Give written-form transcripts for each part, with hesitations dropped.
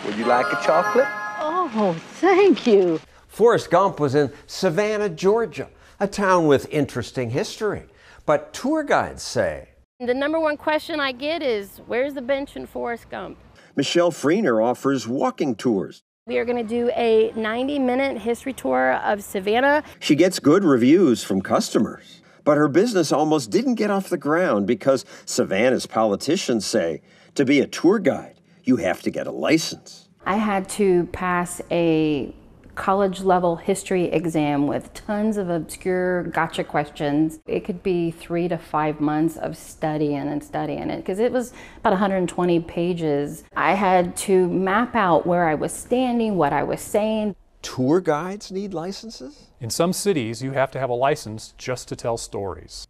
Would you like a chocolate? Oh, thank you. Forrest Gump was in Savannah, Georgia, a town with interesting history. But tour guides say, the number one question I get is, where's the bench in Forrest Gump? Michelle Freenor offers walking tours. We are going to do a 90-minute history tour of Savannah. She gets good reviews from customers, but her business almost didn't get off the ground because Savannah's politicians say to be a tour guide, you have to get a license. I had to pass a college-level history exam with tons of obscure gotcha questions. It could be 3 to 5 months of studying it because it was about 120 pages. I had to map out where I was standing, what I was saying. Tour guides need licenses? In some cities, you have to have a license just to tell stories.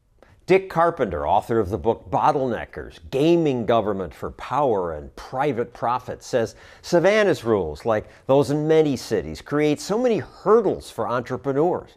Dick Carpenter, author of the book Bottleneckers, Gaming Government for Power and Private Profit, says Savannah's rules, like those in many cities, create so many hurdles for entrepreneurs.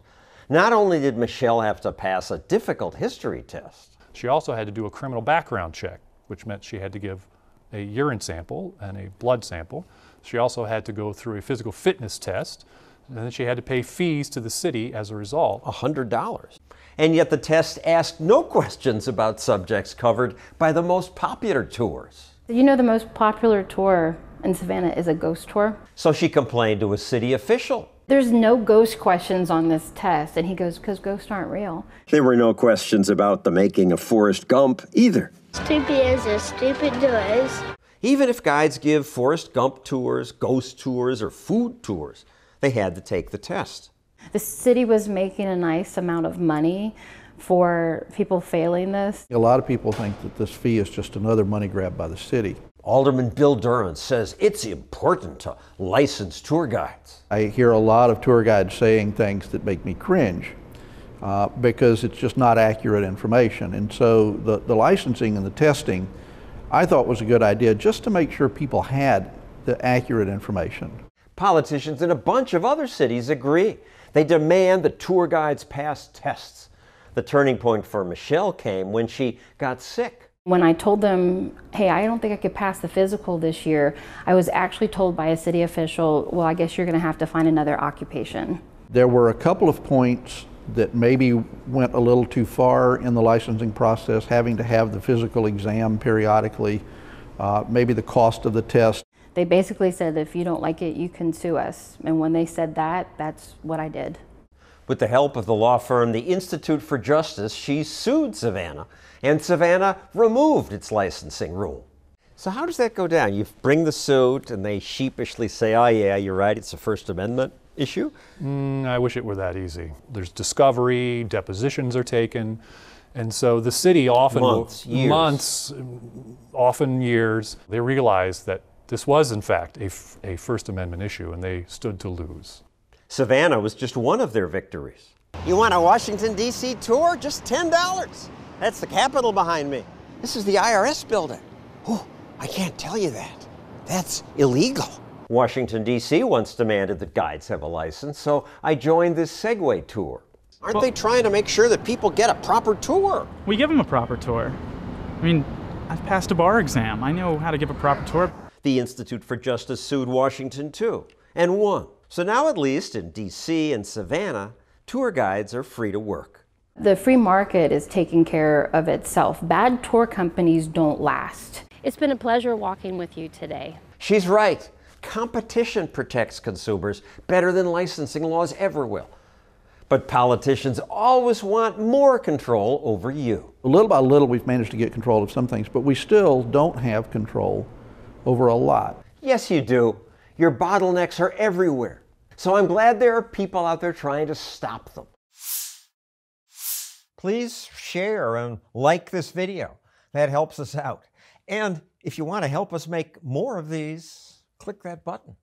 Not only did Michelle have to pass a difficult history test, she also had to do a criminal background check, which meant she had to give a urine sample and a blood sample. She also had to go through a physical fitness test, and then she had to pay fees to the city as a result. $100. And yet the test asked no questions about subjects covered by the most popular tours. You know, the most popular tour in Savannah is a ghost tour. So she complained to a city official. There's no ghost questions on this test. And he goes, because ghosts aren't real. There were no questions about the making of Forrest Gump either. Stupid is as stupid does. Even if guides give Forrest Gump tours, ghost tours, or food tours, they had to take the test. The city was making a nice amount of money for people failing this. A lot of people think that this fee is just another money grab by the city. Alderman Bill Duran says it's important to license tour guides. I hear a lot of tour guides saying things that make me cringe because it's just not accurate information. And so the licensing and the testing I thought was a good idea just to make sure people had the accurate information. Politicians in a bunch of other cities agree. They demand that tour guides pass tests. The turning point for Michelle came when she got sick. When I told them, hey, I don't think I could pass the physical this year, I was actually told by a city official, well, I guess you're going to have to find another occupation. There were a couple of points that maybe went a little too far in the licensing process, having to have the physical exam periodically, maybe the cost of the test. They basically said, if you don't like it, you can sue us. And when they said that, that's what I did. With the help of the law firm, the Institute for Justice, she sued Savannah, and Savannah removed its licensing rule. So how does that go down? You bring the suit, and they sheepishly say, oh yeah, you're right, it's a First Amendment issue? I wish it were that easy. There's discovery, depositions are taken, and so the city often, months, often years, they realize that this was, in fact, a First Amendment issue, and they stood to lose. Savannah was just one of their victories. You want a Washington, D.C. tour? Just $10. That's the Capitol behind me. This is the IRS building. Oh, I can't tell you that. That's illegal. Washington, D.C. once demanded that guides have a license, so I joined this Segway tour. Aren't they trying to make sure that people get a proper tour? We give them a proper tour. I mean, I've passed a bar exam. I know how to give a proper tour. The Institute for Justice sued Washington too, and won. So now at least in D.C. and Savannah, tour guides are free to work. The free market is taking care of itself. Bad tour companies don't last. It's been a pleasure walking with you today. She's right. Competition protects consumers better than licensing laws ever will. But politicians always want more control over you. Little by little, we've managed to get control of some things, but we still don't have control over a lot. Yes, you do. Your bottlenecks are everywhere. So I'm glad there are people out there trying to stop them. Please share and like this video. That helps us out. And if you want to help us make more of these, click that button.